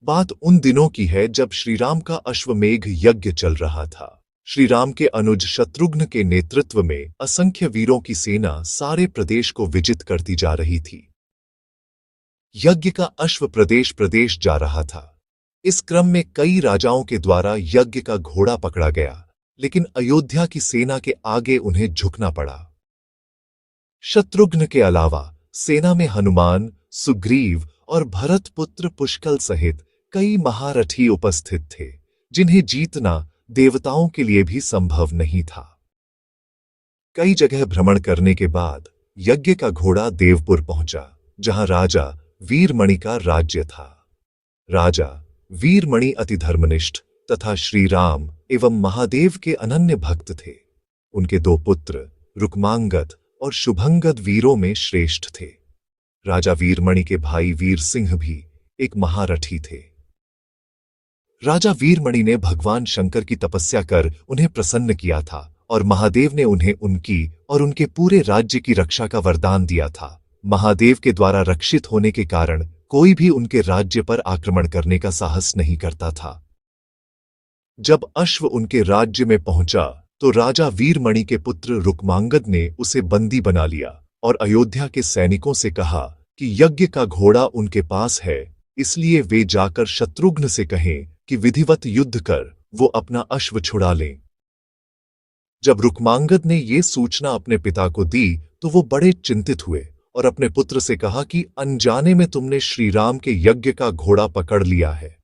बात उन दिनों की है जब श्रीराम का अश्वमेघ यज्ञ चल रहा था। श्रीराम के अनुज शत्रुघ्न के नेतृत्व में असंख्य वीरों की सेना सारे प्रदेश को विजित करती जा रही थी। यज्ञ का अश्व प्रदेश प्रदेश जा रहा था। इस क्रम में कई राजाओं के द्वारा यज्ञ का घोड़ा पकड़ा गया, लेकिन अयोध्या की सेना के आगे उन्हें झुकना पड़ा। शत्रुघ्न के अलावा सेना में हनुमान, सुग्रीव और भरत पुत्र पुष्कल सहित कई महारथी उपस्थित थे, जिन्हें जीतना देवताओं के लिए भी संभव नहीं था। कई जगह भ्रमण करने के बाद यज्ञ का घोड़ा देवपुर पहुंचा, जहां राजा वीरमणि का राज्य था। राजा वीरमणि अति धर्मनिष्ठ तथा श्री राम एवं महादेव के अनन्य भक्त थे। उनके दो पुत्र रुक्मांगद और शुभंगद वीरों में श्रेष्ठ थे। राजा वीरमणि के भाई वीर सिंह भी एक महारथी थे। राजा वीरमणि ने भगवान शंकर की तपस्या कर उन्हें प्रसन्न किया था और महादेव ने उन्हें उनकी और उनके पूरे राज्य की रक्षा का वरदान दिया था। महादेव के द्वारा रक्षित होने के कारण कोई भी उनके राज्य पर आक्रमण करने का साहस नहीं करता था। जब अश्व उनके राज्य में पहुंचा तो राजा वीरमणि के पुत्र रुक्मांगद ने उसे बंदी बना लिया और अयोध्या के सैनिकों से कहा कि यज्ञ का घोड़ा उनके पास है, इसलिए वे जाकर शत्रुघ्न से कहें कि विधिवत युद्ध कर वो अपना अश्व छुड़ा लें। जब रुक्मांगद ने ये सूचना अपने पिता को दी तो वो बड़े चिंतित हुए और अपने पुत्र से कहा कि अनजाने में तुमने श्रीराम के यज्ञ का घोड़ा पकड़ लिया है।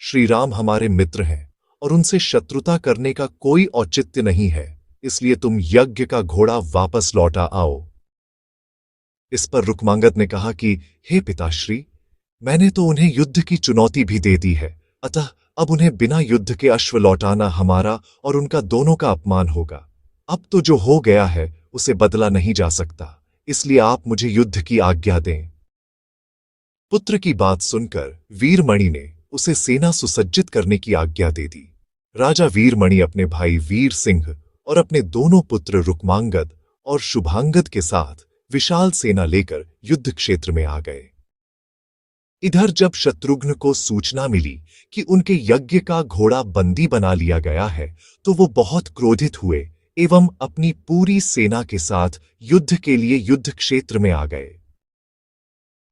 श्रीराम हमारे मित्र हैं और उनसे शत्रुता करने का कोई औचित्य नहीं है, इसलिए तुम यज्ञ का घोड़ा वापस लौटा आओ। इस पर रुक्मांगद ने कहा कि हे पिताश्री, मैंने तो उन्हें युद्ध की चुनौती भी दे दी है, अतः अब उन्हें बिना युद्ध के अश्व लौटाना हमारा और उनका दोनों का अपमान होगा। अब तो जो हो गया है उसे बदला नहीं जा सकता, इसलिए आप मुझे युद्ध की आज्ञा दें। पुत्र की बात सुनकर वीरमणि ने उसे सेना सुसज्जित करने की आज्ञा दे दी। राजा वीरमणि अपने भाई वीर सिंह और अपने दोनों पुत्र रुक्मांगद और शुभांगद के साथ विशाल सेना लेकर युद्ध क्षेत्र में आ गए। इधर जब शत्रुघ्न को सूचना मिली कि उनके यज्ञ का घोड़ा बंदी बना लिया गया है, तो वो बहुत क्रोधित हुए एवं अपनी पूरी सेना के साथ युद्ध के लिए युद्ध क्षेत्र में आ गए।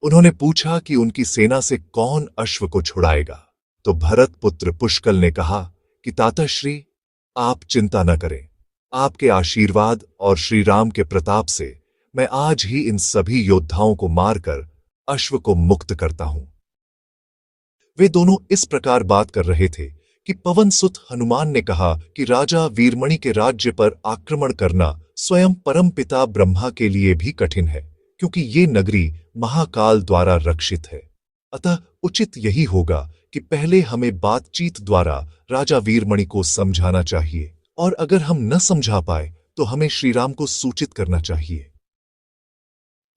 उन्होंने पूछा कि उनकी सेना से कौन अश्व को छुड़ाएगा, तो भरत पुत्र पुष्कल ने कहा कि ताताश्री, आप चिंता न करें, आपके आशीर्वाद और श्री राम के प्रताप से मैं आज ही इन सभी योद्धाओं को मारकर अश्व को मुक्त करता हूं। वे दोनों इस प्रकार बात कर रहे थे कि पवन सुत हनुमान ने कहा कि राजा वीरमणि के राज्य पर आक्रमण करना स्वयं परमपिता ब्रह्मा के लिए भी कठिन है, क्योंकि ये नगरी महाकाल द्वारा रक्षित है। अतः उचित यही होगा कि पहले हमें बातचीत द्वारा राजा वीरमणि को समझाना चाहिए, और अगर हम न समझा पाए तो हमें श्रीराम को सूचित करना चाहिए।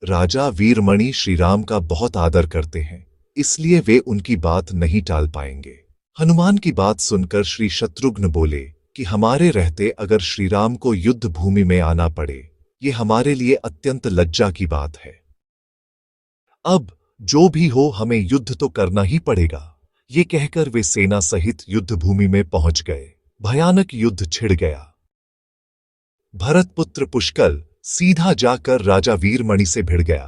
राजा वीरमणि श्रीराम का बहुत आदर करते हैं, इसलिए वे उनकी बात नहीं टाल पाएंगे। हनुमान की बात सुनकर श्री शत्रुघ्न बोले कि हमारे रहते अगर श्रीराम को युद्ध भूमि में आना पड़े, ये हमारे लिए अत्यंत लज्जा की बात है। अब जो भी हो, हमें युद्ध तो करना ही पड़ेगा। ये कहकर वे सेना सहित युद्ध भूमि में पहुंच गए। भयानक युद्ध छिड़ गया। भरत पुत्र पुष्कल सीधा जाकर राजा वीरमणि से भिड़ गया।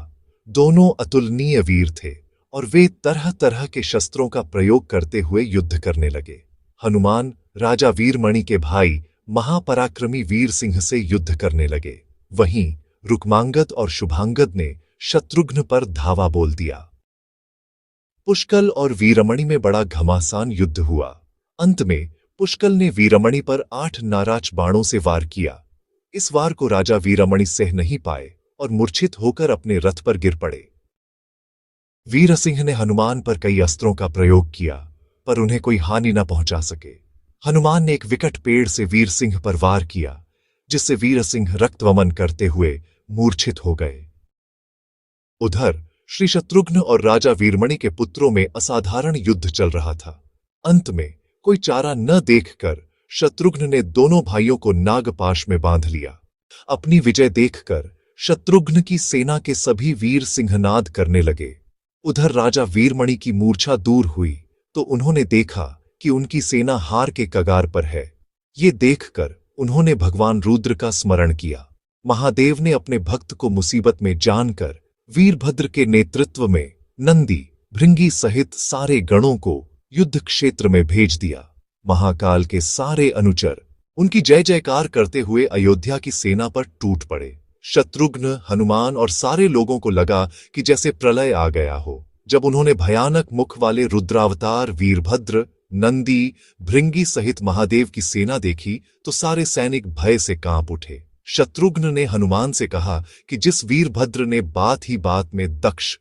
दोनों अतुलनीय वीर थे और वे तरह तरह के शस्त्रों का प्रयोग करते हुए युद्ध करने लगे। हनुमान राजा वीरमणि के भाई महापराक्रमी वीर सिंह से युद्ध करने लगे। वहीं रुक्मांगद और शुभांगद ने शत्रुघ्न पर धावा बोल दिया। पुष्कल और वीरमणि में बड़ा घमासान युद्ध हुआ। अंत में पुष्कल ने वीरमणि पर 8 नाराज बाणों से वार किया। इस वार को राजा वीरमणि सह नहीं पाए और मूर्छित होकर अपने रथ पर गिर पड़े। वीरसिंह ने हनुमान पर कई अस्त्रों का प्रयोग किया, पर उन्हें कोई हानि न पहुंचा सके। हनुमान ने एक विकट पेड़ से वीरसिंह पर वार किया, जिससे वीरसिंह रक्तवमन करते हुए मूर्छित हो गए। उधर श्री शत्रुघ्न और राजा वीरमणि के पुत्रों में असाधारण युद्ध चल रहा था। अंत में कोई चारा न देखकर शत्रुघ्न ने दोनों भाइयों को नागपाश में बांध लिया। अपनी विजय देखकर शत्रुघ्न की सेना के सभी वीर सिंहनाद करने लगे। उधर राजा वीरमणि की मूर्छा दूर हुई तो उन्होंने देखा कि उनकी सेना हार के कगार पर है। ये देखकर उन्होंने भगवान रुद्र का स्मरण किया। महादेव ने अपने भक्त को मुसीबत में जानकर वीरभद्र के नेतृत्व में नंदी, भृंगी सहित सारे गणों को युद्ध क्षेत्र में भेज दिया। महाकाल के सारे अनुचर उनकी जय जयकार करते हुए अयोध्या की सेना पर टूट पड़े। शत्रुघ्न, हनुमान और सारे लोगों को लगा कि जैसे प्रलय आ गया हो। जब उन्होंने भयानक मुख वाले रुद्रावतार वीरभद्र, नंदी, भृंगी सहित महादेव की सेना देखी तो सारे सैनिक भय से कांप उठे। शत्रुघ्न ने हनुमान से कहा कि जिस वीरभद्र ने बात ही बात में दक्ष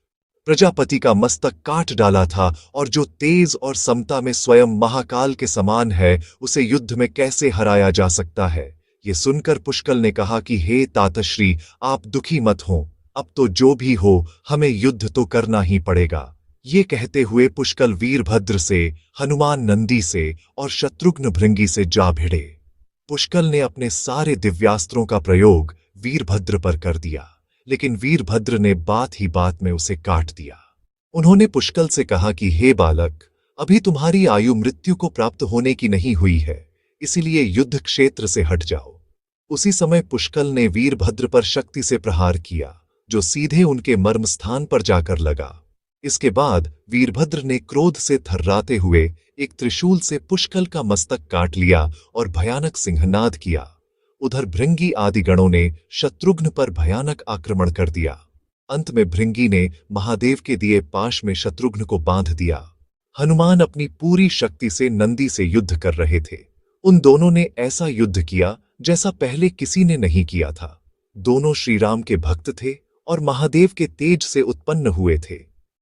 प्रजापति का मस्तक काट डाला था और जो तेज और समता में स्वयं महाकाल के समान है, उसे युद्ध में कैसे हराया जा सकता है। ये सुनकर पुष्कल ने कहा कि हे तातश्री, आप दुखी मत हो, अब तो जो भी हो हमें युद्ध तो करना ही पड़ेगा। ये कहते हुए पुष्कल वीरभद्र से, हनुमान नंदी से और शत्रुघ्न भृंगी से जा भिड़े। पुष्कल ने अपने सारे दिव्यास्त्रों का प्रयोग वीरभद्र पर कर दिया, लेकिन वीरभद्र ने बात ही बात में उसे काट दिया। उन्होंने पुष्कल से कहा कि हे बालक, अभी तुम्हारी आयु मृत्यु को प्राप्त होने की नहीं हुई है, इसीलिए युद्ध क्षेत्र से हट जाओ। उसी समय पुष्कल ने वीरभद्र पर शक्ति से प्रहार किया, जो सीधे उनके मर्मस्थान पर जाकर लगा। इसके बाद वीरभद्र ने क्रोध से थर्राते हुए एक त्रिशूल से पुष्कल का मस्तक काट लिया और भयानक सिंहनाद किया। उधर भृंगी आदि गणों ने शत्रुघ्न पर भयानक आक्रमण कर दिया। अंत में भृंगी ने महादेव के दिए पाश में शत्रुघ्न को बांध दिया। हनुमान अपनी पूरी शक्ति से नंदी से युद्ध कर रहे थे। उन दोनों ने ऐसा युद्ध किया जैसा पहले किसी ने नहीं किया था। दोनों श्रीराम के भक्त थे और महादेव के तेज से उत्पन्न हुए थे।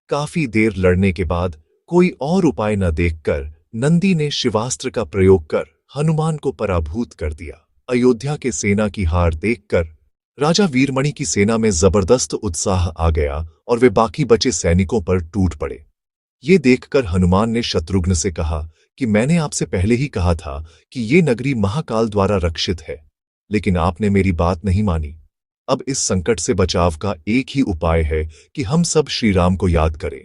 काफी देर लड़ने के बाद कोई और उपाय न देखकर नंदी ने शिवास्त्र का प्रयोग कर हनुमान को पराभूत कर दिया। अयोध्या के सेना की हार देखकर राजा वीरमणि की सेना में जबरदस्त उत्साह आ गया और वे बाकी बचे सैनिकों पर टूट पड़े। ये देखकर हनुमान ने शत्रुघ्न से कहा कि मैंने आपसे पहले ही कहा था कि ये नगरी महाकाल द्वारा रक्षित है, लेकिन आपने मेरी बात नहीं मानी। अब इस संकट से बचाव का एक ही उपाय है कि हम सब श्रीराम को याद करें।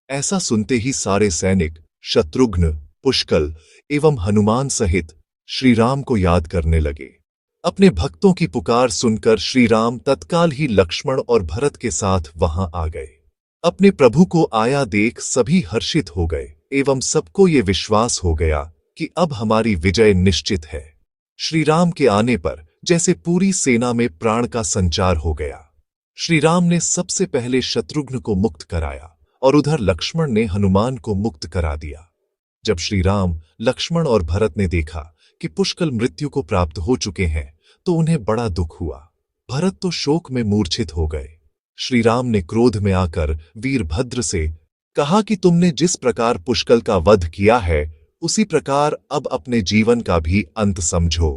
ऐसा सुनते ही सारे सैनिक शत्रुघ्न, पुष्कल एवं हनुमान सहित श्रीराम को याद करने लगे। अपने भक्तों की पुकार सुनकर श्रीराम तत्काल ही लक्ष्मण और भरत के साथ वहां आ गए। अपने प्रभु को आया देख सभी हर्षित हो गए एवं सबको ये विश्वास हो गया कि अब हमारी विजय निश्चित है। श्रीराम के आने पर जैसे पूरी सेना में प्राण का संचार हो गया। श्रीराम ने सबसे पहले शत्रुघ्न को मुक्त कराया और उधर लक्ष्मण ने हनुमान को मुक्त करा दिया। जब श्रीराम, लक्ष्मण और भरत ने देखा कि पुष्कल मृत्यु को प्राप्त हो चुके हैं तो उन्हें बड़ा दुख हुआ। भरत तो शोक में मूर्छित हो गए। श्रीराम ने क्रोध में आकर वीरभद्र से कहा कि तुमने जिस प्रकार पुष्कल का वध किया है उसी प्रकार अब अपने जीवन का भी अंत समझो।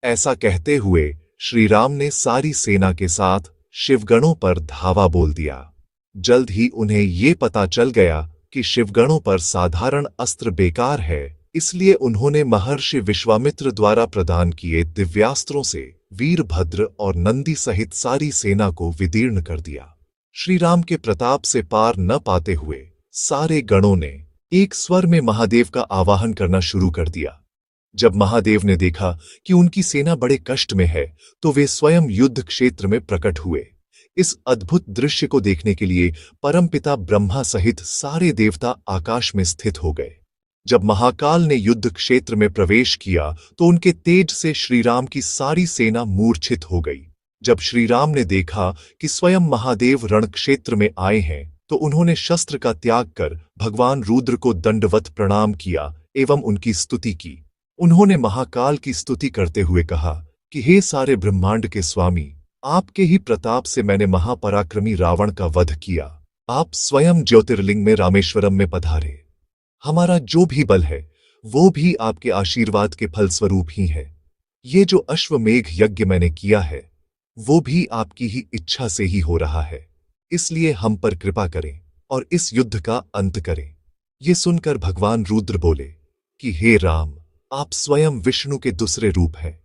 ऐसा कहते हुए श्रीराम ने सारी सेना के साथ शिवगणों पर धावा बोल दिया। जल्द ही उन्हें ये पता चल गया कि शिवगणों पर साधारण अस्त्र बेकार है, इसलिए उन्होंने महर्षि विश्वामित्र द्वारा प्रदान किए दिव्यास्त्रों से वीरभद्र और नंदी सहित सारी सेना को विदीर्ण कर दिया। श्रीराम के प्रताप से पार न पाते हुए सारे गणों ने एक स्वर में महादेव का आवाहन करना शुरू कर दिया। जब महादेव ने देखा कि उनकी सेना बड़े कष्ट में है तो वे स्वयं युद्ध क्षेत्र में प्रकट हुए। इस अद्भुत दृश्य को देखने के लिए परमपिता ब्रह्मा सहित सारे देवता आकाश में स्थित हो गए। जब महाकाल ने युद्ध क्षेत्र में प्रवेश किया तो उनके तेज से श्रीराम की सारी सेना मूर्छित हो गई। जब श्रीराम ने देखा कि स्वयं महादेव रण क्षेत्र में आए हैं तो उन्होंने शस्त्र का त्याग कर भगवान रुद्र को दंडवत प्रणाम किया एवं उनकी स्तुति की। उन्होंने महाकाल की स्तुति करते हुए कहा कि हे सारे ब्रह्मांड के स्वामी, आपके ही प्रताप से मैंने महापराक्रमी रावण का वध किया। आप स्वयं ज्योतिर्लिंग में रामेश्वरम में पधारे। हमारा जो भी बल है वो भी आपके आशीर्वाद के फलस्वरूप ही है। ये जो अश्वमेघ यज्ञ मैंने किया है वो भी आपकी ही इच्छा से ही हो रहा है, इसलिए हम पर कृपा करें और इस युद्ध का अंत करें। ये सुनकर भगवान रुद्र बोले कि हे राम, आप स्वयं विष्णु के दूसरे रूप हैं।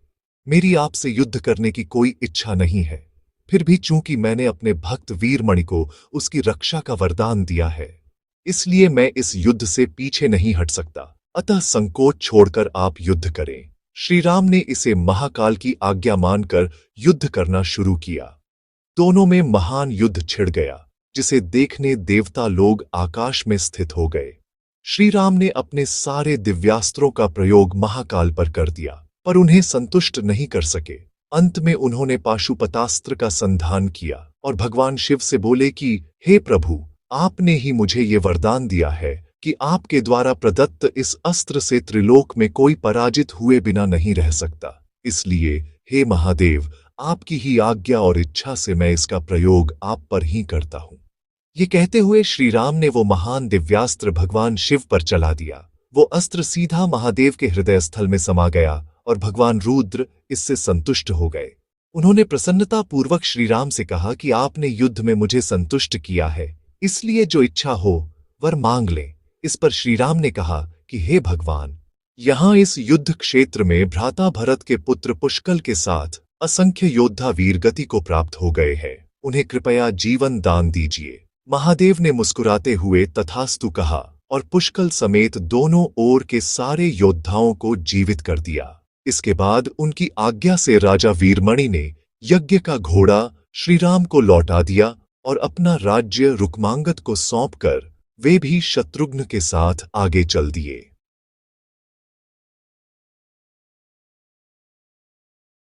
मेरी आपसे युद्ध करने की कोई इच्छा नहीं है, फिर भी चूंकि मैंने अपने भक्त वीरमणि को उसकी रक्षा का वरदान दिया है इसलिए मैं इस युद्ध से पीछे नहीं हट सकता, अतः संकोच छोड़कर आप युद्ध करें। श्री राम ने इसे महाकाल की आज्ञा मानकर युद्ध करना शुरू किया। दोनों में महान युद्ध छिड़ गया, जिसे देखने देवता लोग आकाश में स्थित हो गए। श्री राम ने अपने सारे दिव्यास्त्रों का प्रयोग महाकाल पर कर दिया, पर उन्हें संतुष्ट नहीं कर सके। अंत में उन्होंने पाशुपतास्त्र का संधान किया और भगवान शिव से बोले कि हे प्रभु, आपने ही मुझे ये वरदान दिया है कि आपके द्वारा प्रदत्त इस अस्त्र से त्रिलोक में कोई पराजित हुए बिना नहीं रह सकता। इसलिए हे महादेव, आपकी ही आज्ञा और इच्छा से मैं इसका प्रयोग आप पर ही करता हूं। ये कहते हुए श्री राम ने वो महान दिव्यास्त्र भगवान शिव पर चला दिया। वो अस्त्र सीधा महादेव के हृदय स्थल में समा गया और भगवान रुद्र इससे संतुष्ट हो गए। उन्होंने प्रसन्नता पूर्वक श्री राम से कहा कि आपने युद्ध में मुझे संतुष्ट किया है, इसलिए जो इच्छा हो वर मांग लें। इस पर श्री राम ने कहा कि हे भगवान, यहाँ इस युद्ध क्षेत्र में भ्राता भरत के पुत्र पुष्कल के साथ असंख्य योद्धा वीरगति को प्राप्त हो गए हैं, उन्हें कृपया जीवन दान दीजिए। महादेव ने मुस्कुराते हुए तथास्तु कहा और पुष्कल समेत दोनों ओर के सारे योद्धाओं को जीवित कर दिया। इसके बाद उनकी आज्ञा से राजा वीरमणि ने यज्ञ का घोड़ा श्री राम को लौटा दिया और अपना राज्य रुक्मांगद को सौंपकर वे भी शत्रुघ्न के साथ आगे चल दिए।